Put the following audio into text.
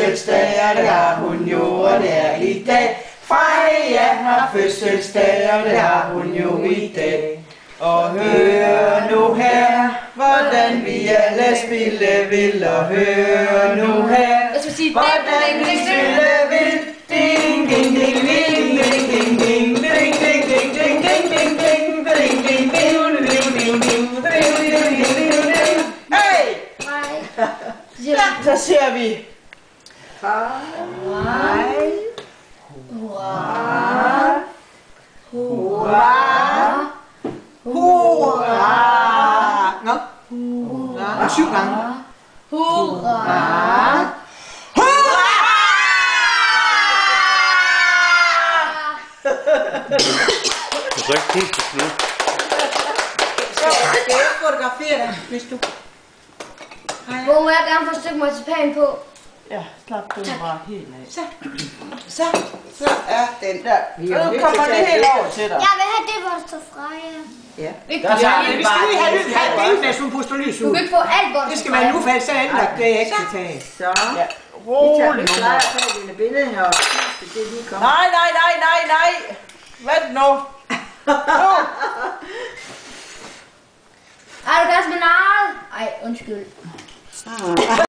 fødselsdag, og det har hun jo, og det er i dag. Freja har fødselsdag, og det har hun jo i dag. Og hør nu her, hvordan vi alle spille vil, og hør nu her, hvordan vi spille vil. Ding, ding, ding, ding, ding, ding, ding, ding, ding, ding, ding, ding, ding, ding, ding, ding, ding, ding, ding. Hey! Ja, så siger vi. Hej. Hurra. Hurra. Hurra. Nå. Hurra. 7 gange. Hurra. Hurra! Det er så ikke helt til slut. Så skal jeg fotografere dig, hvis du... Hvor må jeg gerne få et stykke marcipan på? Ja, slap den bare helt af. Så er den der. Nu kommer det helt over til dig. Jeg vil have det, hvor der står Freja. Ja. Vi skal lige have det, hvis hun puster lys Du ud. kan ikke få alt, hvor der Det står skal være nu, Freja. for så ændrer det jeg ikke kan tage. Så. Ja. Vi Rolig plejer nu. at tage dine billeder her. Det er lige kommet. Nej. Vent nu. Er du gas med narret? Ej, undskyld.